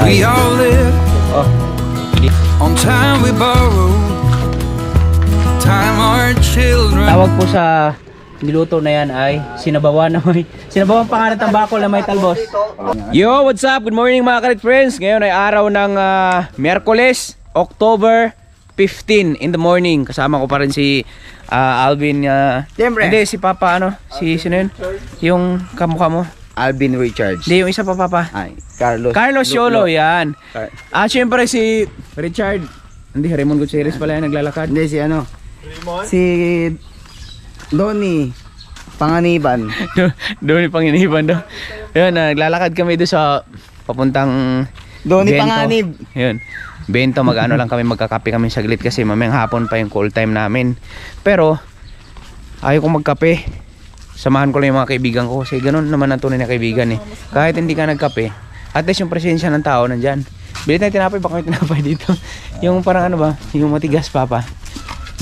We all live on time we borrow, time our children. Tawag po sa niluto na yan ay sinabawan na may sinabawan pangalan ng bakol na may talbos. Yo, what's up? Good morning mga kalit friends. Ngayon ay araw ng Miyerkules, October 15 in the morning. Kasama ko pa rin si Alvin. Hindi, si Papa ano? Si sino yun? Yung kamukha mo? Alvin Richards. Hindi, yung isa pa Papa. Ay, Carlos Yolo, yan. Siyempre si Richard. Hindi, Raymond Gutierrez pala yan naglalakad. Hindi, si ano? Si Donnie Panganiban. Donnie Panganiban daw. Yun, naglalakad kami doon sa papuntang Donnie Bento. Panganib. Yun. Bento, mag-ano lang kami, magkakape kami saglit kasi mamayang hapon pa yung call time namin. Pero, ayaw kong magkape. Samahan ko lang yung mga kaibigan ko kasi ganun naman ang tunay na kaibigan eh. Kahit hindi ka nagkape, at least yung presensya ng tao nandyan. Bilit na tinapay, baka may tinapay dito. Yung parang ano ba, yung matigas Papa.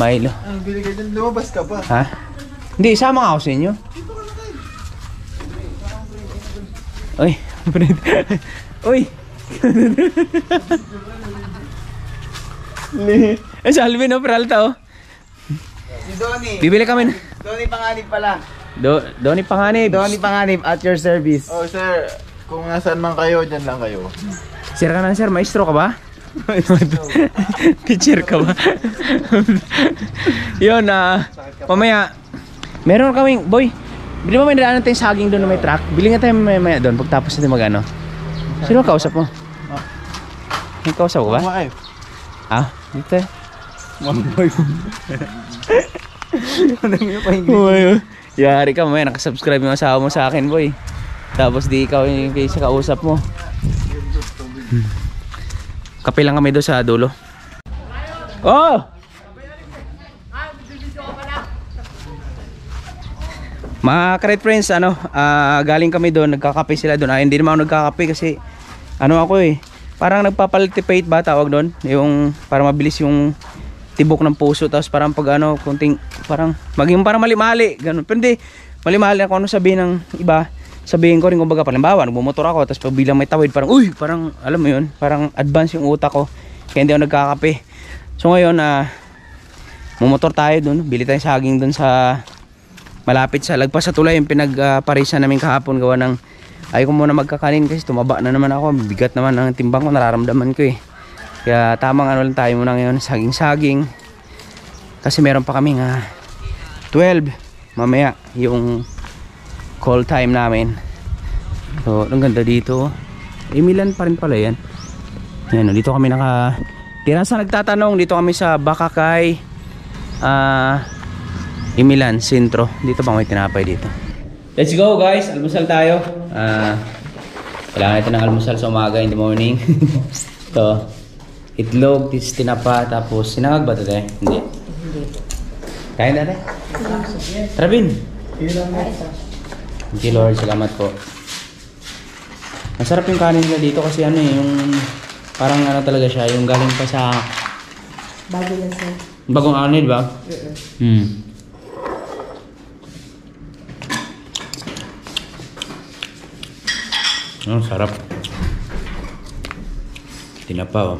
Milo. Ang bili ka dyan, lumabas ka pa. Ha? Hindi, isama nga ako sa inyo. Uy, uy. Sa Alvin o Peralta oh. Si Donnie. Bibili kami. Donnie Panganib pala. Donnie Panganib. Donnie Panganib at your service. Oh sir, kung nasaan man kayo, dyan lang kayo. Sir ka na sir, maestro ka ba? Teacher ka ba? Yun mamaya meron kaming boy. Bili mo may nadaanan tayong saging doon na may truck. Bili nga tayo mamaya doon pagtapos natin magano. Sino ang kausap mo? May kausap ko ba? Dito boy. Yari ka mamaya, nakasubscribe yung asawa mo sa akin boy. Tapos di ikaw yung kaysa kausap mo. Kape lang kami doon sa dulo. Oh! Mga karet friends, galing kami doon, nagkakape sila doon. Hindi naman ako nagkakape kasi ako parang nagpapaltipate ba tawag doon? Yung parang mabilis yung tibok ng puso, tapos parang pag kunting parang maging parang mali-mali, ganun. Pero hindi, mali-mali ako sabihin ng iba. Sabihin ko rin kumbaga, palimbawa, nagmumotor ako, tapos pag bilang may tawid, parang, parang, alam mo yun, parang advance yung utak ko. Kaya hindi ako nagkakape. So ngayon, mumotor tayo dun, bili tayong saging dun sa, malapit sa lagpas sa tulay, yung pinagparisan namin kahapon, gawa ng, ayaw ko muna magkakanin kasi tumaba na naman ako, bigat naman ang timbang ko, nararamdaman ko eh. Kaya tamang lang tayo muna ngayon, saging-saging. Kasi meron pa kaming 12, mamaya, yung call time namin. So, ang ganda dito. Milan pa rin pala yan. Yan, dito kami tira sa nagtatanong, dito kami sa Bakakay Milan Sentro. Dito bang may tinapay dito? Let's go guys, almusal tayo. Kailangan natin ng almusal sa umaga in the morning. Ito, itlog, tinapa, tapos sinangag ba ito? Hindi. Kain natin? Trabin. Thank you Lord, salamat po. Masarap yung kanin nila dito kasi yung parang talaga siya, yung galing pa sa bago lang siya. Bagong kanin ba? Sarap. Tinapa oh.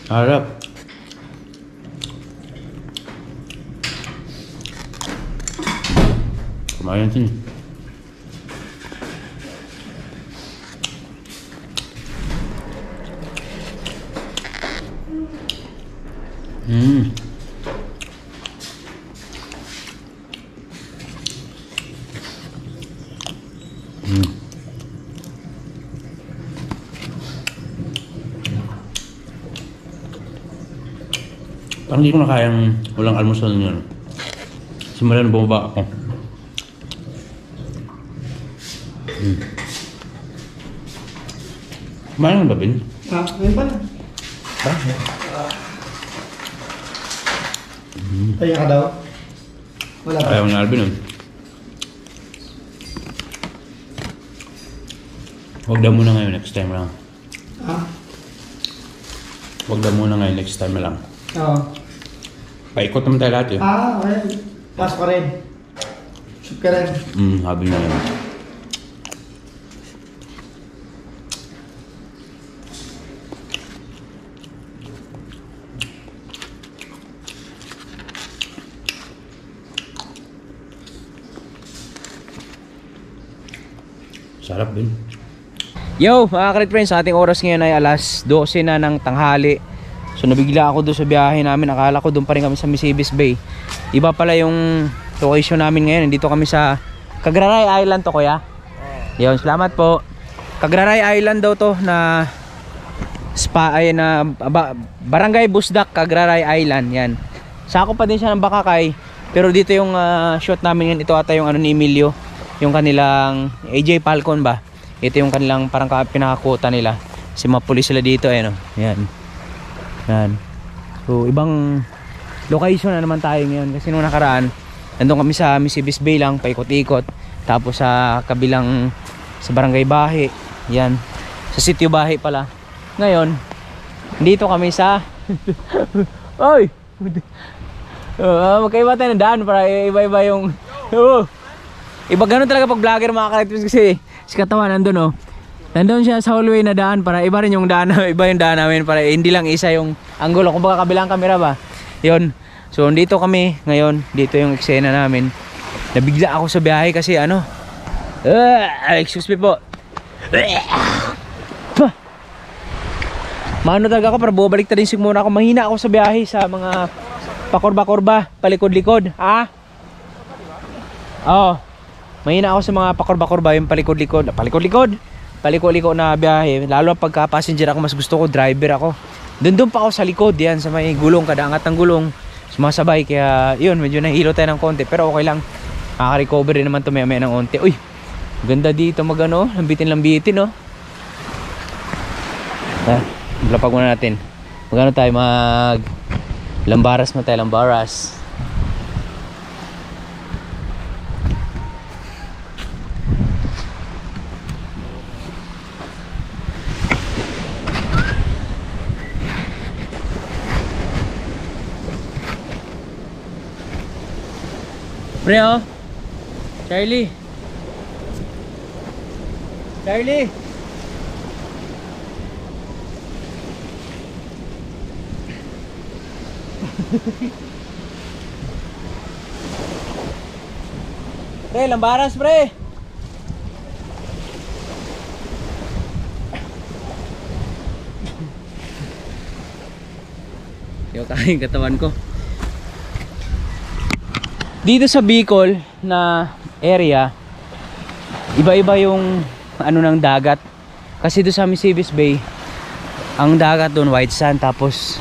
Sarap. Kumain sini. Parang hindi ko na kayang walang almusal niyo. Simulan bumaba ako. Kumain mo ba, Ben? Ngayon pa lang. Kaya ka daw? Wala ba? Ayaw na Alvin. Huwag daw muna ngayon, next time lang. Huwag daw muna ngayon, next time lang. Oo. Paikot naman tayo lahat eh. Okay. Pas pa rin. Shoot ka rin. Sabi na yun. Sarap din. Yo, mga Karit Friends, ating oras ngayon ay alas 12 na ng tanghali. So nabigla ako doon sa biyahe namin. Akala ko doon pa rin kami sa Misibis Bay. Iba pala yung location namin ngayon. Dito kami sa Cagraray Island to, kuya. Yun, salamat po. Cagraray Island daw to na spa ay na Barangay Busdak, Cagraray Island. Yan. Sako pa din siya ng Bakakay. Pero dito yung shot namin yan. Ito ata yung ano ni Emilio. Yung kanilang AJ Falcon ba? Ito yung kanilang parang pinakakuta nila. Kasi mapulis sila dito eh, no? Yan. Yan. So ibang location na naman tayo ngayon. Kasi nung nakaraan nandun kami sa Misibis Bay lang, paikot-ikot. Tapos sa kabilang sa Barangay Bahi. Yan. Sa Sitio Bahi pala. Ngayon dito kami sa Oy! Magkaiba tayo ng daan para iba-iba yung iba ganun talaga pag vlogger mga Karit, kasi si Katawan nandun oh. Nandun siya sa hallway na daan para iba rin yung daan, iba yung daan namin para hindi lang isa yung angulo. Kung baka kabilang camera ba. Yun. So dito kami ngayon, dito yung eksena namin. Nabigla ako sa biyahe kasi ano. Excuse me po. Mano talaga ako para bumalik ta din sigmuna ako. Mahina ako sa biyahe sa mga pakurba-kurba, palikod-likod. Oo. Mahina ako sa mga pakurba-kurba, yung palikod-likod. Palikod-likod na biyahe. Lalo pagka passenger ako, mas gusto ko driver ako. Doon pa ako sa likod, yan sa may gulong, kada angat ng gulong. Sumasabay, kaya yun, medyo nahilo tayo ng konti. Pero okay lang, makaka-recover rin naman ito maya-maya ng konti. Uy, ganda dito magano, lambitin no. Lapag muna natin. Magano tayo, lambaras mo tayo, lambaras. Pre oh. Charlie. Pre, lambaras pre. Yo, kain katawan ko. Dito sa Bicol na area, iba-iba yung ano ng dagat. Kasi doon sa Misibis Bay, ang dagat doon white sand, tapos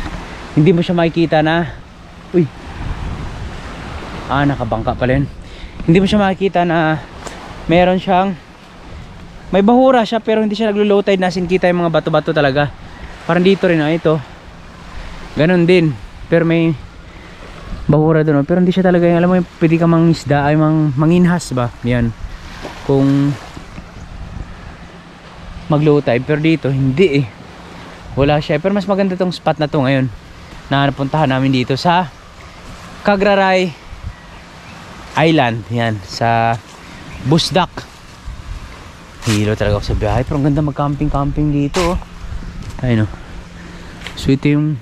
hindi mo siya makikita na nakabangka pala yun. Hindi mo siya makikita na meron siyang may bahura siya, pero hindi siya naglo-low tide, nasin kita yung mga bato-bato talaga. Parang dito rin ito. Ganon din. Pero may bahura doon, pero hindi siya talaga yung, alam mo yung pwede ka mangisda ay manginhas ba yan kung mag low tide. Pero dito hindi wala siya. Pero mas maganda tong spot na to ngayon na napuntahan namin dito sa Cagraray Island, yan sa Busdak. Hilo talaga ako sa biyahe, pero ang ganda mag camping dito ayun so ito yung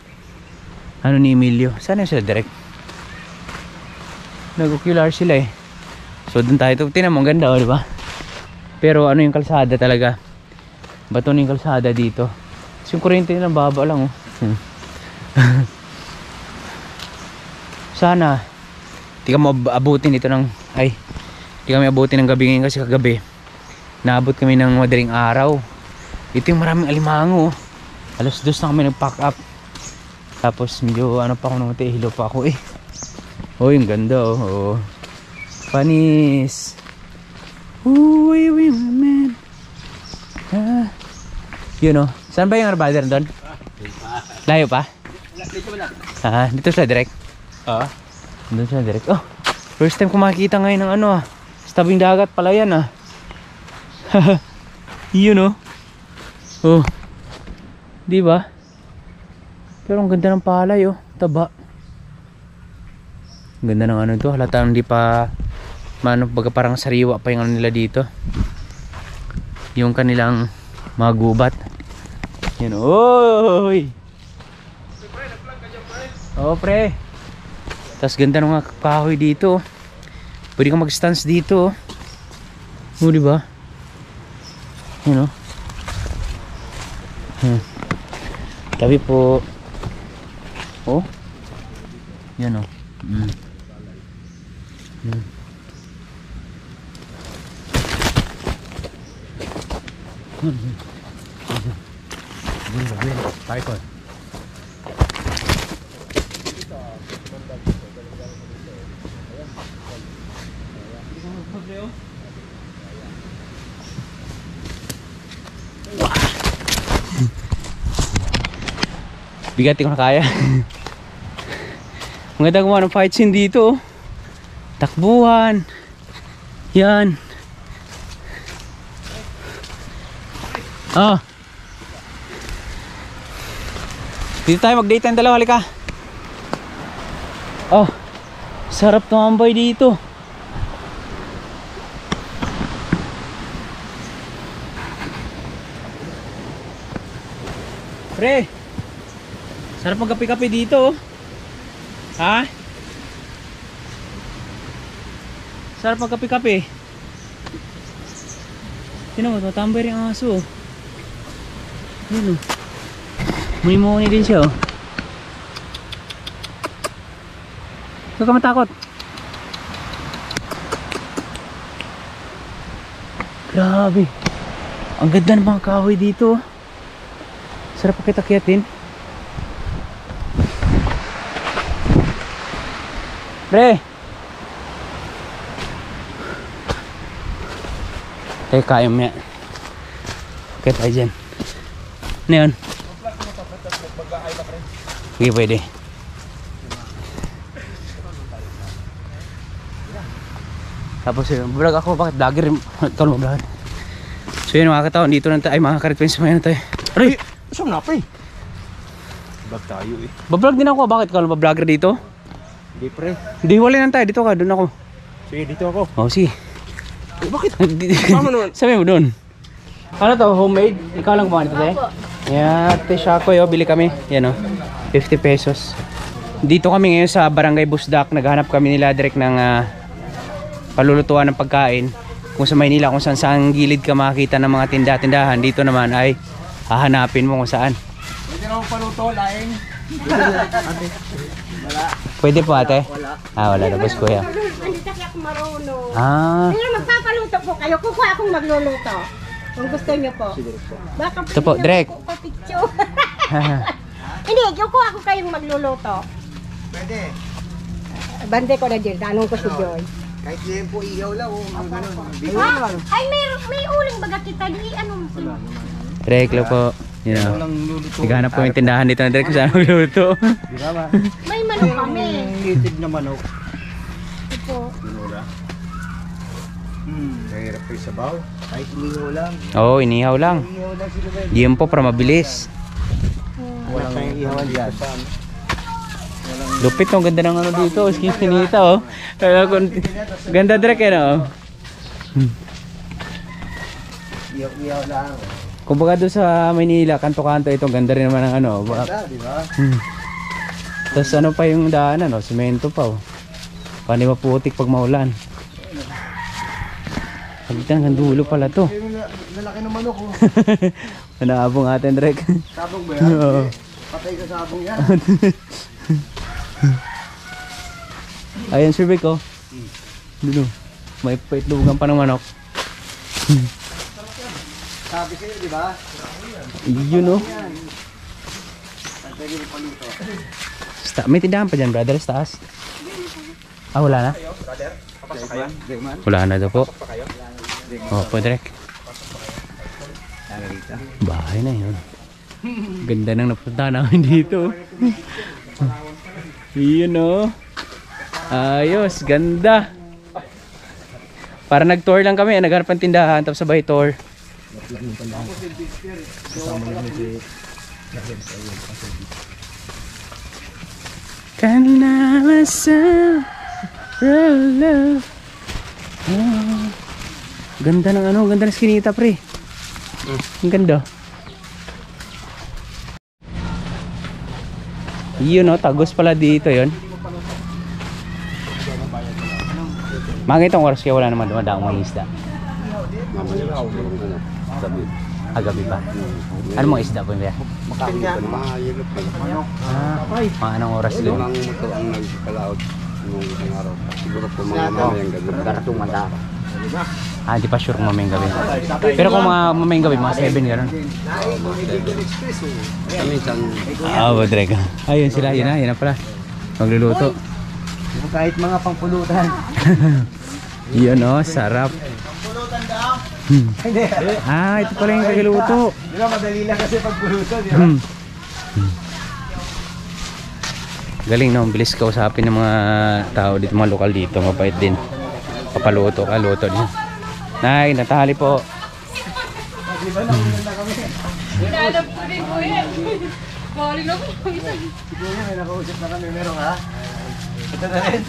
ano ni Emilio. Sana yung sila direct nag-ocular sila so dun tayo. Tinan mo, ang ganda diba? Pero ano yung kalsada talaga, bato na yung kalsada dito. So yung kuryente nila baba lang sana di ka maabutin ito ng di kami abutin ng gabi ngayon kasi kagabi naabot kami ng madaling araw. Ito yung maraming alimango. Alas 2 na kami nag-pack up, tapos medyo ano pa ako nung hilo pa ako yung ganda panis. Uy, man. Yun saan ba yung arbiter doon? Layo pa? Dito sila direct? Doon sila direct. First time ko makikita ngayon ng ano sa tabing dagat pala yan yun diba? Pero ang ganda ng palay taba. Ang ganda ng ano to, halatang hindi pa baga parang sariwa pa yung ano nila dito, yung kanilang mga gubat. Yun pre. Tapos ganda ng mga kahoy dito. Pwede kang mag-stance dito diba? You know? Tabi po. Oh. Yan oh. Tripod. Bigat ko na kaya. Maganda gumawa ng fight scene dito. Takbuhan. Yan. Dito tayo mag-date ang dalawa, halika. Sarap tumambay dito. Pre, sarap magkape-kape dito. Ha? Sarap magkape-kape. Sino mo, tatambay rin ang aso. Yun o. Muni-muni din siya o. Huwag ka matakot. Grabe. Ang ganda ng mga kahoy dito. Sarap pakita-kiyatin. Pre! Teka, kaya mo yan. Okay tayo dyan. Ano yun? Sige, pwede. Tapos yun, vlog ako. Bakit vlogger? Ikaw mo vlogger. So yun mga kataon, dito na tayo. Ay mga karit friends, may ano tayo. Aray! Saan na pre? Vlog tayo eh. Bablog din ako. Bakit ikaw ba vlogger dito? Hindi pre. Hindi, wala lang tayo. Dito ka, doon ako. Sige, dito ako. Oh, sige. Bakit? Tama naman. Sabi mo doon. Ano to, homemade? Ikaw lang kumain ito, te? Yeah, te Shakoy, oh, bili kami. Yan oh, 50 pesos. Dito kami ngayon sa Barangay Busdak. Naghanap kami nila direct ng palulutuan ng pagkain. Kung sa Maynila, kung saan saan gilid ka makakita ng mga tindahan. Dito naman ay hahanapin mo kung saan. Pwede naman paluto, laing. Pwede po ate? Wala. Wala na, boss kuya. Hindi kasi ako marunong. Pero magpapaluto po kayo. Kukuha akong magluluto. Kung gusto niyo po. Baka ito po, direct. Papicture. Hindi, kukuha ako kayong magluluto. Pwede. Bande ko na din. Tanong ko si Joy. Kahit yan po ihaw lang, mga ganun. Ay, may uling baga kita. Di, Direct lang po. You know, naghanap po yung tindahan dito na direct kung saan magluto. Di ba ba? may manok kami. Native na manok. Ito. Pinula. Mahirap po yung sabaw. Kahit inihaw lang. Oo, inihaw lang. Inihaw lang sila ba? Diyan po para mabilis. Walang ihawan dyan. Lupit no, ganda ng ano dito. Skinita oh. Ganda direct eh no. Ihaw lang. Kumbaga doon sa Maynila, kanto-kanto ito, ganda rin naman ng ano. Ganda, di ba? Tapos ano pa yung daanan, no? Semento pa oh. Paano maputik pag maulan. Hanggang hanggang dulo pala to. Lalaki ng manok oh. Nanaabong atin direct. Sabong ba yan? Oo. Patay sa sabong yan. Ayan Sir Vic oh. Dito. May paitlugan pa ng manok. Sabi sa'yo, di ba? Yun oh. Pwede mo paluto. May tindahan pa dyan brother sa taas. Wala na? Wala na daw po. Po direct. Bahay na yun. Ganda nang napunta namin dito. Yun oh. Ayos, ganda. Para nag-tour lang kami, naghanap ng tindahan tapos sabay tour. Ganda ng ano, ganda ng skinita pre. Ang ganda. Yun o, tagos pala dito yun. Mga itong oras kaya wala naman dumadaang mga isda. Sabi. Gabi pa. Ano mga isda po yung kaya? Makakita pa naman. Mga anong oras doon? Limang motor ang nagkalaot nung isang araw. Siguro po mga mamayang gabi. Daratong manda. Di pa sure kung mamayang gabi. Pero kung mga mamayang gabi, mga 7 gano'n. Minsan, Badrek. Ayun sila, yun na pala. Magluluto. kahit mga pangpulutan. Yun sarap. Ito pala yung kagaluto. Di ba madali lang kasi pagpulutan, di ba? Galing no, bilis kausapin ng mga tao dito, mga lokal dito, mabait din. Papaluto ka, luto din. Nay, natali po. Hinanap ko din po yan. Galing ako. Siguro may nakausap na kami, meron ha? Ito na rin.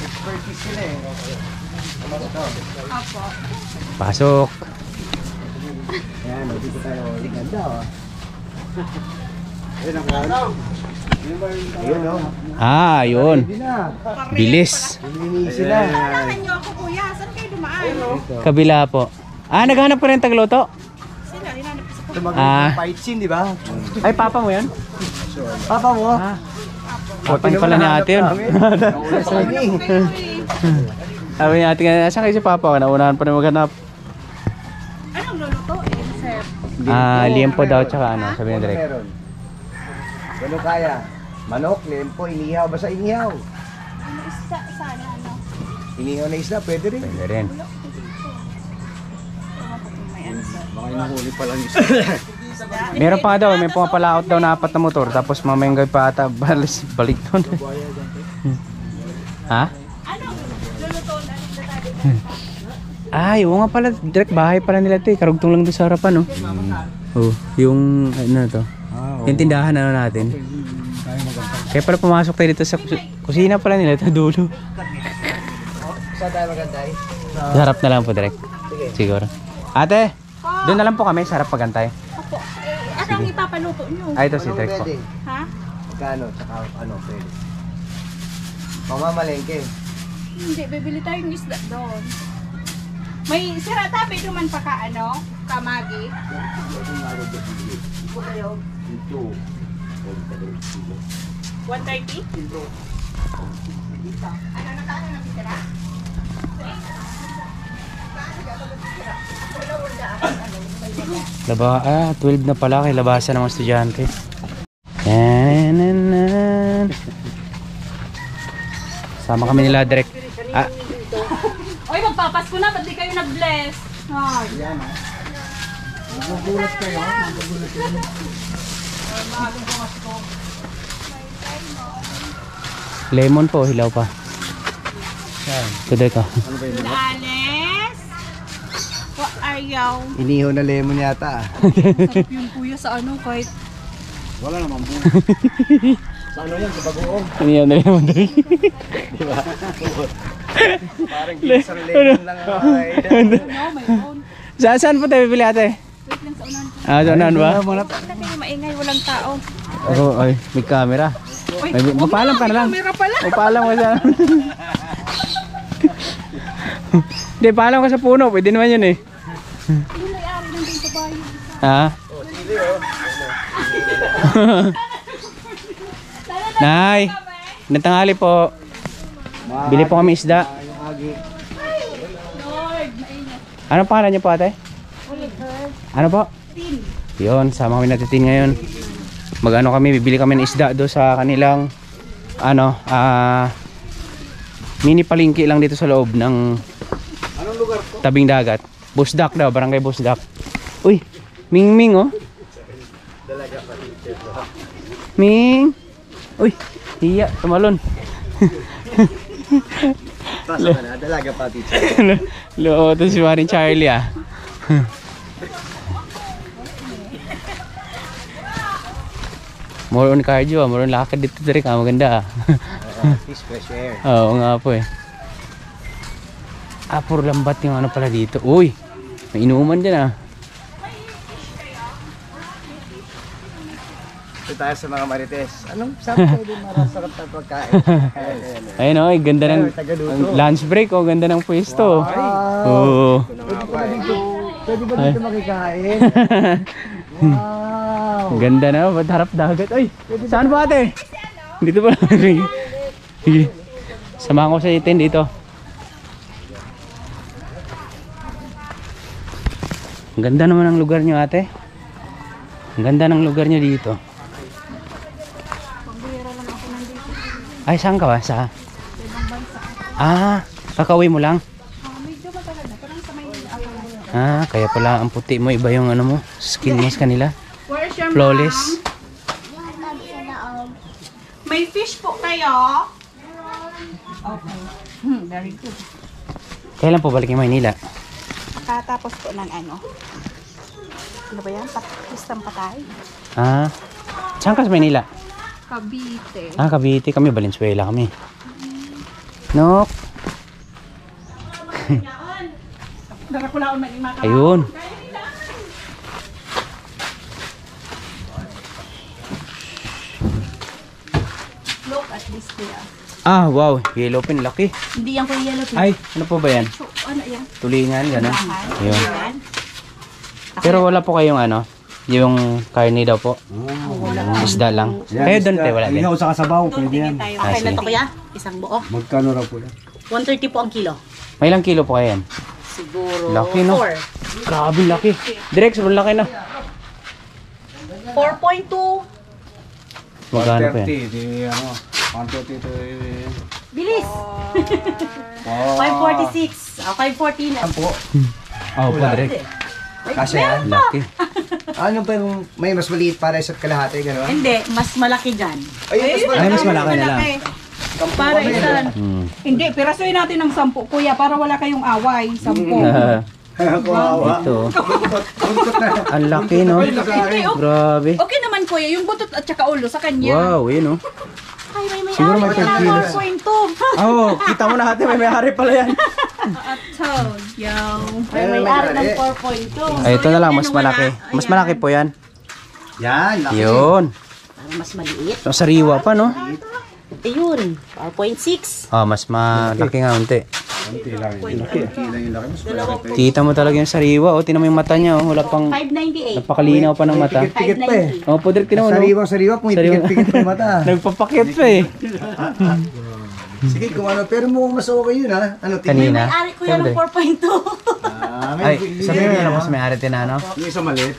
Expertise sila eh. Apo. Pasok. Yan, dito tayo. Ganda oh. Ayun ang ano. Ayun oh. Yun. Hindi na. Bilis. Hindi sila. Kailangan niyo ako kuya. Saan kayo dumaan? Kabila po. Naghanap ko rin tagluto. Sila, hinanap ko sa Tumagaling fight scene, di ba? Ay, papa mo yan? Papa mo? Papa pala ni ate yun. Sabi ni ate nga, saan kayo si papa? Naunahan pa na maghanap. Anong luluto? Sir. Liempo daw, tsaka ano, sabi ni Direk. Ano kaya? Manok, lempo, inihaw. Basta inihaw. Ano isda? Sana ano? Inihaw na isda, pwede rin. Pwede rin. Mga inuhuli pa lang isda. Meron pa daw, may pumapalaot daw na 4 na motor. Tapos mamayang gabi pa ata, balik doon. Ha? Anong luluto na Oo nga pala, direct bahay pala nila ito eh. Karugtong lang doon sa harapan, no? Yung, ano to? Yung tindahan ano natin. Kaya pala pumasok tayo dito sa kusina pala nila ito, dulo. Saan tayo magantay? Sa harap na lang po, direct. Siguro. Ate, doon na lang po kami sa harap pagantay. Opo. Anong ipapaluto niyo? Ito si direct po. Ha? Magkano? Tsaka ano, pwede. Mamamalengke. Hindi, bibili tayong isda doon. May sira tabi naman pa ka ano? Kamagi. 130? Ano na tayo na sira? Laba, 12 na pala kay labasan ng mga estudyante. Yan. Sama kami nila direct. Oy, magpapasko na, ba't di kayo nag-bless? Ay. Magugulat kayo. Magugulat kayo. Lemon po, hilaw pa. Tuloy ka. Alex? What are you? Inihaw na lemon yata. Sarap yung kuya sa ano, kahit Wala naman po. Sa ano yan? Sa bagoong. Hindi yan na lemon doon. Diba? Parang isang lemon lang ay. ano, mayroon. Saan po tayo bibili ate? Wait lang sa unan. Sa unahan ba? Wala kayo maingay, walang tao. Ay, may camera. Uy, Mapalam ka na lang. camera pala. Mapalam ka sa... Hindi, paalam ka sa puno. Pwede naman yun eh. Hindi may-ari ng dito bayo. Ha? Nay, natanghali po. Bili po kami isda. Lord, mainit. Ano pangalan niyo po ate? Oliver. Ano po? Tin. Yun, sama kami natitin ngayon. Mag-ano kami, bibili kami ng isda do sa kanilang ano, mini palengke lang dito sa loob ng Anong lugar po? tabing dagat. Busdak daw, barangay Busdak. Uy, Ming Ming oh. Ming. Uy, hiya, tumalon. Basta ka na, dalaga pa teacher. Loo, ito si Maring Charlie ah. More on cardio, more on lakad dito direct maganda ah. Peace, fresh air. Oo nga po eh. Puro lambat yung ano pala dito. Uy, may inuman dyan ah. Ito tayo sa mga marites. Anong sabi kayo din marasarap na pagkain? Ayun oh, ganda ng Tagaluto. lunch break oh, ganda ng pwesto. Wow. Oo. Pwede ko na dito Pwede ba dito makikain? Wow! Ang ganda na, ba't harap dagat? Ay, saan ba ate? Dito ba? Sige. Samahan ko sa itin dito. Ang ganda naman ng lugar nyo ate. Ang ganda ng lugar nyo dito. Ay, saan ka ba? Sa? Kakauwi mo lang? Medyo matagal na. Parang sa Maynila ako lang. Kaya pala ang puti mo, iba yung ano mo, skin mo sa kanila. Where's your Flawless. mom? May fish po kayo? Okay. Very good. Kailan po balik yung Maynila? Katapos po ng ano. Ano ba yan? Pistang patay. Saan ka sa Maynila? Cavite. Cavite kami, Valenzuela kami. Nok. Darakulaon man yung mga Ayun. Look at this kuya. Wow, yellow pin, laki. Hindi yan kuya yellow. Ay, ano po ba yan? So, ano yan? Tulingan, gano'n. Ayun. Yan. Pero wala po kayong ano, yung karne daw po. Isda lang. Kayo doon tayo, wala din. Ihaw sa kasabaw, pwede yan. Okay sige. na to kuya? Isang buo? Magkano raw po yan? 130 po ang kilo. May ilang kilo po kayo yan? Siguro Laki, no? 4. Grabe, laki. Direct, sobrang laki na. 4.2. Magkano po yan? Di ano, 130 to Bilis! 546. 540 na. po. Po, direct. Kasi yan. Laki. Ano pa yung may mas maliit para isa't kalahati, gano'n? Hindi, mas malaki dyan. Ay, Ay, mas malaki na lang. Para isan. Hindi, pirasoy natin ng 10 kuya para wala kayong away. 10. Kawawa. Ito. Ang laki, no? Grabe. Okay naman kuya, yung butot at saka ulo sa kanya. Wow, yun, no? Ay, may Siguro may 10 kilos. 4.2. Kita mo na ate, may may-ari pala yan. Told you. May ari ng 4.2. Ay, ito na lang, mas malaki. Mas malaki po yan. Yan, laki. Yun. Para mas maliit. So, sariwa pa, no? Ayun, 4.6. Mas malaki nga unti. Konti lang yun. Laki. Yung laki. Mas malaki. Kita mo talaga yung sariwa. Tinan mo yung mata niya. Wala pang, 598. napakalinaw pa ng mata. Pikit pa eh. Po, direct, tinan mo, no? Sariwang-sariwa, kung ipikit-pikit pa yung mata. Nagpapakit pa eh. Sige, kung ano, pero mukhang mas okay yun ha. Ano, Kanina. May ari kuya ng 4.2. Ay, sabihin mo na mas may-ari tinano. Yung isa maliit.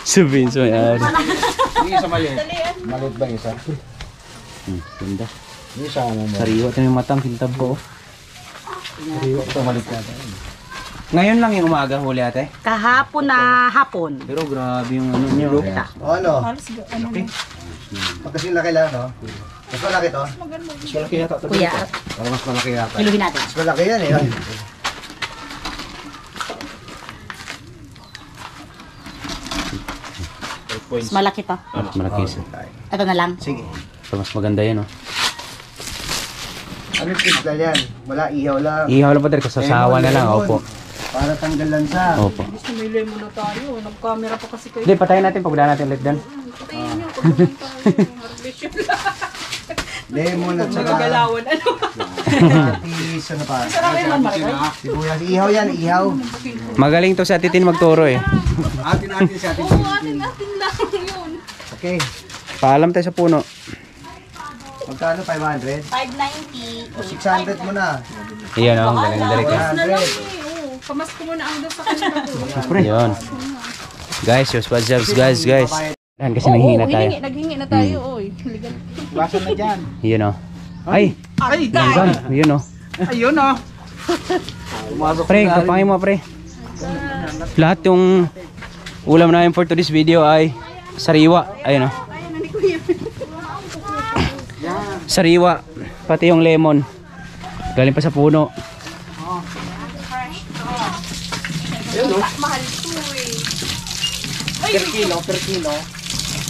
Sabihin sa may-ari. Yung isa maliit. Maliit ba yung isa? Ganda. Yung isa ano mo. Sariwa. Tinan yung matang kintab ko. Sariwa. Ito maliit natin. Ngayon lang yung umaga huli ate. Kahapon na hapon. Pero grabe yung ano nyo. O ano? Pagkasing laki lang, no? Mas malaki to? Mas malaki yata. Kuya, Para mas malaki yata. kiluhin natin. Mas malaki yan eh. Mas malaki to. Malaki isa. Ito na lang. Sige. Pero mas maganda yan oh. Ano yung timpla yan? Wala, ihaw lang. Ihaw lang pa din. Kasasawa na lang. Lemon. Opo. Para tanggal lansa. Opo. Gusto may lemon na tayo. Nag-camera pa kasi kayo. Hindi, patayin natin. Pagdaan natin ulit dyan. Patayin nyo. Pagdaman tayo. Harbisyon lang. Lemon at saka Magagalawan. Ano? patis, ano pa? Sibuyas. Ihaw yan, ihaw. Magaling to si Ate Tin magturo eh. Atin sa atin. Oo, atin lang yun. Okay. Paalam tayo sa puno. Magkano? 500? 590. O 600 mo na. Iyan oh. Galing direct eh. Na lang eh. Oo. Pamas ko muna ang doon sa kanila. Yun. Guys, yung squad jobs guys. Yan kasi nanghingi na tayo. Naghingi na tayo. Oy. Ligan. Yun oh. Ay! Ay, Yan, yun oh. Ayun oh. Pre, kapangin mo pre. Lahat yung ulam namin for today's video ay sariwa. Ayun oh. Ayan na ni Kuya. Sariwa. Pati yung lemon. Galing pa sa puno. Mahal ito eh. Ay, Per kilo.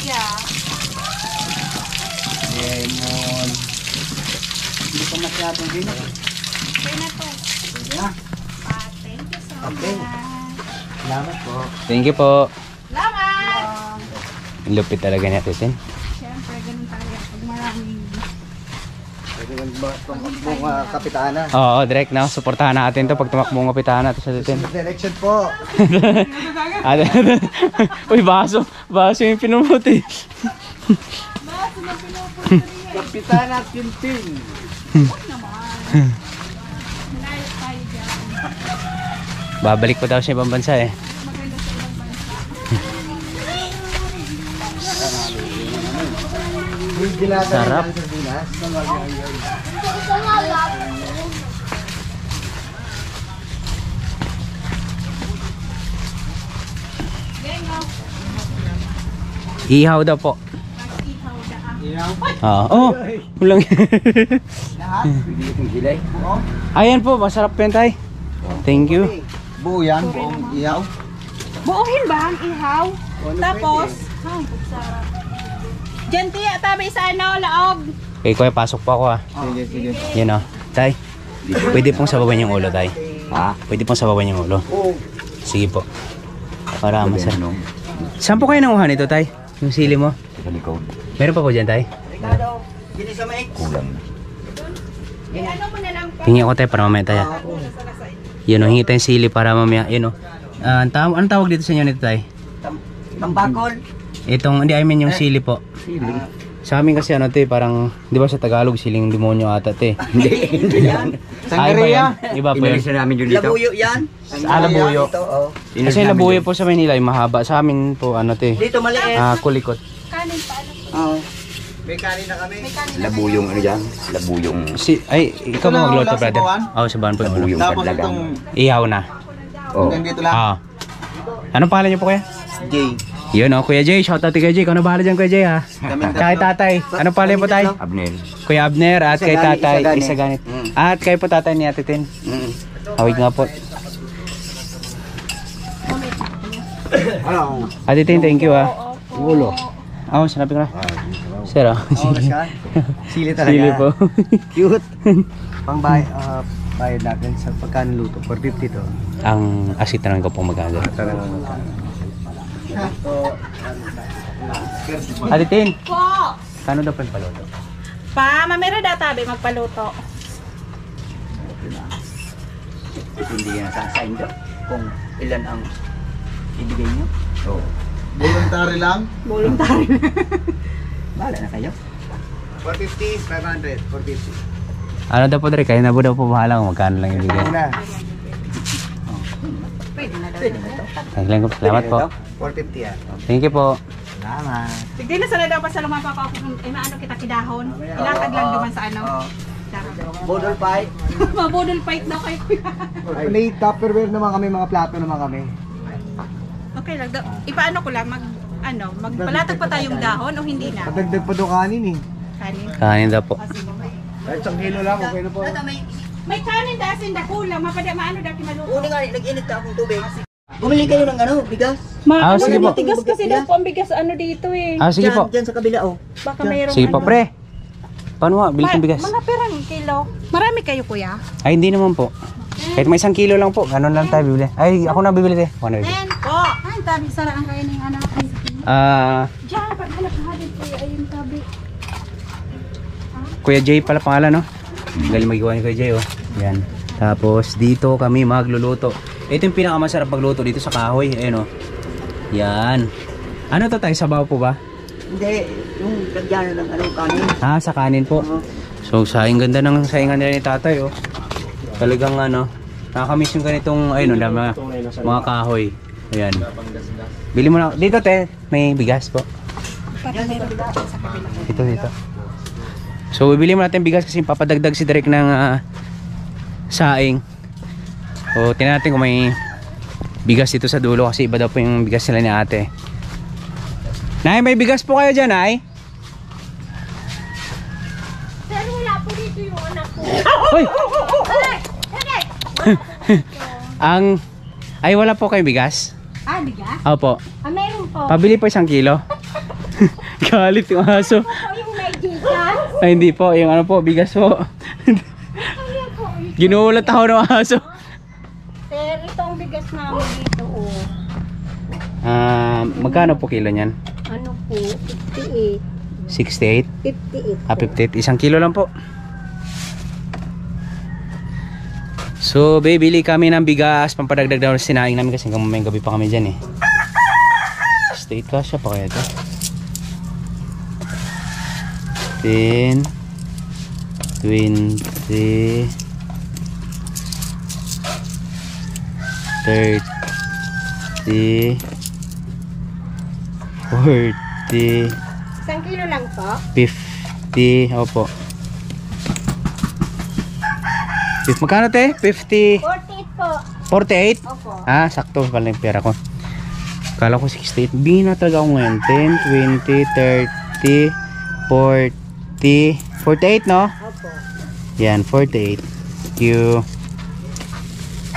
yeah. Lemon. Okay na to. Thank you so much. Salamat po. Thank you po. Salamat! Lupit talaga ni Ate Tin. Siyempre, ganun tayo. Pag maraming Pwede tumakbong kapitana. Oo, direct na. Suportahan natin to pag tumakbo ng kapitana. Direction po. Uy, baso. Baso yung pinumuti. Kapitana Tintin. Babalik pa daw siya ibang bansa eh. Sarap. Ihaw daw po. Oh, ulang. Ayan po, masarap yan tay. Thank you. Buo yan, buong iyaw. Buuhin ba ang ihaw? Tapos, sarap. Diyan tiya, tabi sa ano, laog. Okay, kuya, pasok po ako ha. Sige, sige. Yan o. Tay, pwede pong sabawan yung ulo, tay. Ha? Pwede pong sabawan yung ulo. Oo. Sige po. Para masarap. Saan po kayo nanguha nito, tay? Yung sili mo? Sa likod. Meron pa po dyan, tay? Kulang na. Eh, ano mo na lang pa? Hingi ako, tay, para mamaya tayo. Yun o, hingi tayong sili para mamaya. Yun o. Anong tawag dito sa inyo nito, tay? Tambakol. Itong, hindi, I mean yung sili po. Sa amin kasi ano, te, parang, di ba sa Tagalog, siling demonyo ata, te. Hindi yan. Sangaria. Iba po yun. namin yun dito. Labuyo yan. Labuyo. Ito, oh. Kasi labuyo po sa Manila, yung mahaba. Sa amin po, ano, te. Dito maliit. Kulikot. Kanin pa, ano? Oo. May kanin na kami. Labuyong ano yan? Labuyong. Ay, ikaw ba magluto, brother? Oo, sa bahan po yung ulo. Labuyong kadlagang. Ihaw na. Oh. Dito lang. Oo. Anong pangalan niyo po, kuya? Jay. Yun o, Kuya Jay. Shoutout kay Kuya Jay. Ikaw na bahala dyan, Kuya Jay, ha? Kay tatay. Anong pangalan po, tay? Abner. Kuya Abner at kay tatay. Isaganit. Isaganit. At kayo po, tatay ni Ate Tin. Hawig nga po. Ano? Ate Tin, thank you, ha? Ulo. Oo, sinabi ko na. Sir, oh. Sili talaga. Sili po. Cute. Pang bayad natin sa pagkanuluto. 450 to. Ang asitan ko pong maganda. Ate Tin, Po! kano daw pa yung paluto? Pa, mamira da tabi magpaluto. Hindi yan sa inyo kung ilan ang ibigay nyo. Oo. Voluntary lang? Voluntary. Bahala na kayo. 450, 500, 450. Ano daw po, Dre? Kaya na po daw po bahala kung magkano lang ibigay. Ano na? Pwede na daw. Pwede na ito. Salamat po. 450 yan. Thank you po. Salamat. Sigdi na sana daw pa sa lumapa pa ako. Eh, maano kita kidahon. Ilatag lang duman sa ano. Bodol fight. Mabudol fight na kayo. May Tupperware naman kami, mga plato naman kami. Okay lang. Ipaano ko lang, magpalatag pa tayong dahon o hindi na? Patagdag pa doon kanin eh. Kanin. Kanin daw po. Kahit 1 kilo lang, okay na po. May kanin dasin da kulang. Maano dati maluto. Uli nga, nag-init na akong tubig. Bumili kayo ng bigas. Sige po. Tigas kasi daw po ang bigas dito eh. Sige po. Diyan sa kabila oh. Baka mayroong Sige po, pre. Paano nga? Bili ng bigas. Mga perang kilo. Marami kayo kuya? Ay, hindi naman po. Kahit may 1 kilo lang po. Ganon lang tayo bibili. Ay, ako na bibili, te. Ako na bibili. Po! Ay, tabi sara ang kainin ng anak. Diyan, paghalap na din kuya. Ayun tabi. Kuya Jay pala pangalan, no? Galing magigawa ni Kuya Jay, oh. Yan. Tapos, dito kami magluluto. Ito yung pinakamasarap magluto dito sa kahoy. Ayun, oh. Yan. Ano to tayo? Sabaw po ba? Hindi, yung lagyan ng kanin. Sa kanin po. So, saing ganda ng saingan nila ni tatay, oh. Talagang nakakamiss yung ganitong, ayun, mga kahoy. Ayan. Bili mo na. Dito, te. May bigas po. Dito. So, bibili mo natin bigas kasi papadagdag si Derek ng saing. O, tingnan natin kung may bigas dito sa dulo kasi iba daw po yung bigas nila ni ate. Nay, may bigas po kayo dyan, Nay? Pero wala po dito yung anak ko. Hoy! Ay, wala po kayong bigas? Bigas? Opo. Meron po. Pabili po 1 kilo. Galit yung aso. Yung may gigas? Ay, hindi po. Yung bigas po. Ginuulat ako ng aso. Pero ito ang bigas namin dito, oh. Magkano po kilo niyan? Ano po? 58. 68? 58. 58. 1 kilo lang po. So, bibili kami ng bigas, pampadagdag daw sa sinaing namin kasi hanggang mamayang gabi pa kami dyan eh. State cash pa kaya ito. 10, 20, 30, 40, Isang kilo lang po. 50, opo. Magkano te? 50, 48 po. 48? Opo. Ah, sakto pala yung pera ko. Kala ko 68. Bingin na talaga ako ngayon. 10, 20, 30, 40, 48 no? Opo. Yan, 48. Thank you.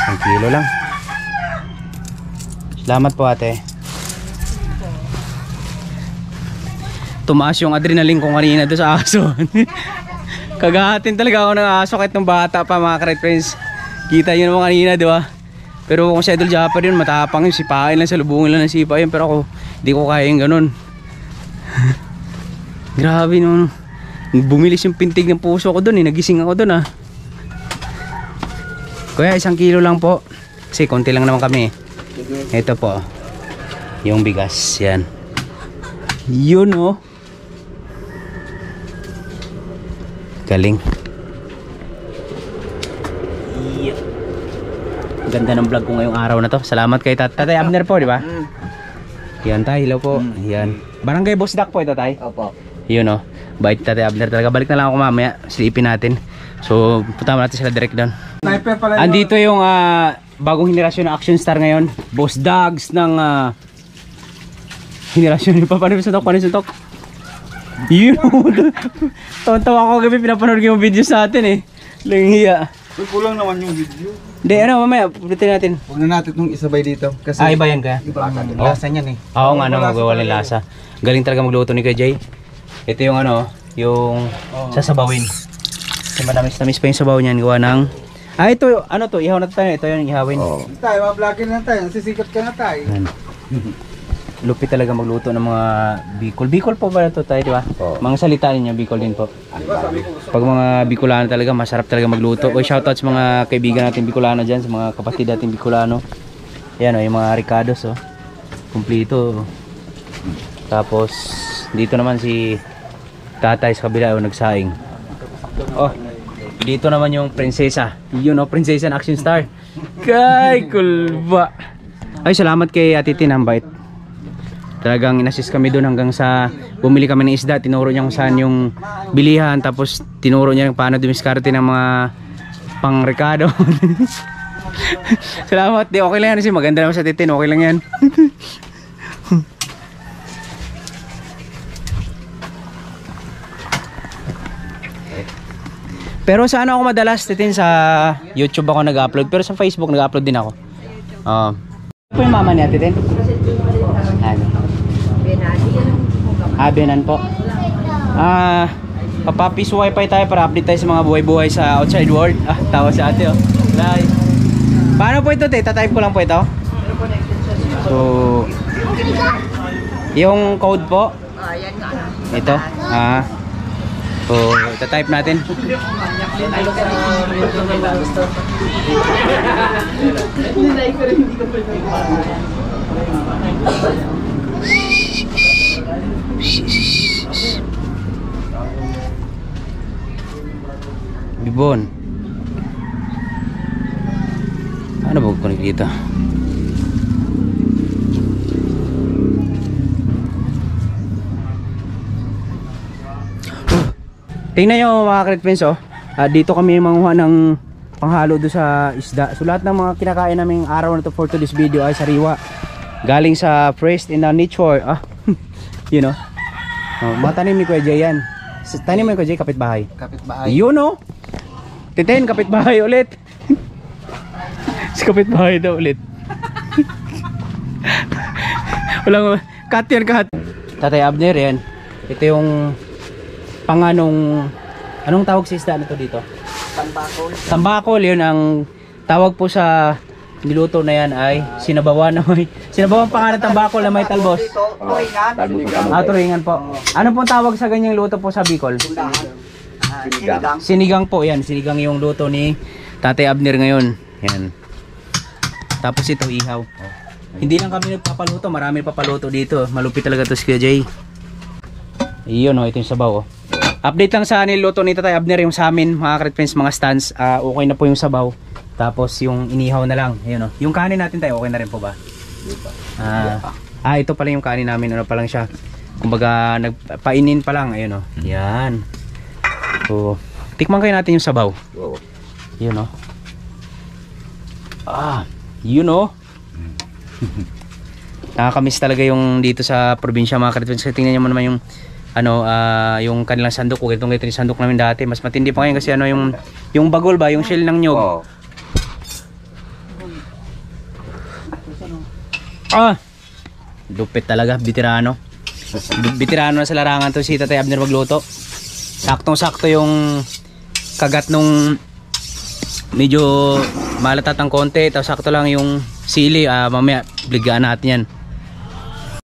1 kilo lang. Salamat po ate. Tumaas yung adrenaline ko kanina doon sa aso. Kagahatin talaga ako ng aso kahit nung bata pa mga ka-Red Friends. Kita yun naman kanina, di ba? Pero kung si Idol Japper yun, matapang yun, sipain lang, salubungin lang ng sipa yun. Pero ako, hindi ko kaya yung ganun. Grabe no. Bumilis yung pintig ng puso ko dun eh, nagising ako dun ah. Kuya, 1 kilo lang po. Kasi konti lang naman kami. Ito po, yung bigas, yan. Yun oh. Galing. Yeah. Ganda ng vlog ko ngayong araw na to. Salamat kay Tatay Abner po, di ba? Yan tayo, hello po. Yan. Barangay Bosdak po ito tayo. Opo. Yun oh. Bait Tatay Abner talaga. Balik na lang ako mamaya. Silipin natin. So, punta natin sila direct doon. Andito yung bagong henerasyon ng Action Star ngayon. Boss Dogs ng henerasyon. Paano yung suntok? Paano yung suntok? Yun. Tawa ko gabi pinapanood yung video sa atin eh. Langhiya. Kulang naman yung video. Hindi, ano, mamaya, pulitin natin. Huwag na natin itong isabay dito. Kasi Iba yan kaya? lasa niyan eh. Oo nga, ano, magwawalan lasa. Galing talaga magluto ni Kuya Jay. Ito yung ano, yung sasabawin. Kasi matamis-tamis pa yung sabaw niyan. Gawa ng... ito, ano to, ihaw na tayo. Ito yung ihawin. Tayo, mablogin na tayo. Sisikat ka na tayo. Yan. Lupit talaga magluto ng mga Bicol. Bicol po ba ito tayo, di ba? Mga salita ninyo, Bicol din po. Pag mga Bicolano talaga, masarap talaga magluto. O shoutout sa mga kaibigan natin Bicolano dyan, sa mga kapatid natin Bicolano. Yan o, yung mga Ricados o. Kumplito. Tapos, dito naman si Tatay sa kabila o nagsaing. Oh, dito naman yung prinsesa. Yun o, prinsesa ng Action Star. Kay kulba. Ay, salamat kay Ate Tin, ang bait. Talagang inassist kami doon hanggang sa bumili kami ng isda. Tinuro niya kung saan yung bilihan. Tapos tinuro niya yung paano dumiskarte ng mga pang Ricardo. Salamat. Di, okay lang yan kasi maganda naman sa Titin. Okay lang yan. Pero sa ano ako madalas, Titin, sa YouTube ako nag-upload. Pero sa Facebook nag-upload din ako. Ito po yung mama niya, Titin. Benan po. Papapis wifi tayo para update tayo sa mga buhay-buhay sa outside world. Tawa si ate oh. Bye. Paano po ito, te? Tatype ko lang po ito. So, yung code po. Ito. So, tatype natin. Bibon. Ano ba ko nakikita? Tingnan nyo mga ka-Red Friends oh. Dito kami manguha ng panghalo do sa isda. So lahat ng mga kinakain naming araw na to for today's video ay sariwa. Galing sa Fresh in the Nature. You know. Mga tanim ni Kuya Jay yan. Tanim mo yung Kuya Jay, kapitbahay. Kapitbahay. Yun oh. Titin, kapitbahay ulit. Si kapitbahay daw ulit. Walang cut yan, cut. Tatay Abner yan. Ito yung panganong, anong tawag sa isda na to dito? Tambakol. Tambakol, yun ang tawag po sa niluto na yan ay sinabawan na may sinabawan pa nga ng tambakol na may talbos. Turingan. Turingan po. Ano pong tawag sa ganyang luto po sa Bicol? Sinigang. Sinigang po yan. Sinigang yung luto ni Tatay Abner ngayon. Yan. Tapos ito ihaw. Hindi lang kami nagpapaluto, marami papaluto dito. Malupit talaga to si Kuya Jay. Iyon ito yung sabaw Update lang sa niluto ni Tatay Abner yung sa amin, mga Karet Friends, mga stands. Okay na po yung sabaw. Tapos yung inihaw na lang. Ayun Yung kanin natin tayo, okay na rin po ba? Ito pala yung kanin namin, pa lang siya. Kumbaga nagpainin pa lang, ayun Yan. So, tikman kayo natin yung sabaw. Yun Nakakamiss talaga yung dito sa probinsya, mga Karet Friends. Tingnan niyo naman yung yung kanilang sandok ko. Ganito yung sandok namin dati. Mas matindi pa ngayon kasi yung bagol ba, yung shell ng nyog. Lupit talaga, veterano. Veterano na sa larangan to si Tatay Abner magluto. Saktong-sakto yung kagat nung medyo malatat ng konti, tapos sakto lang yung sili. Mamaya bigyan natin yan.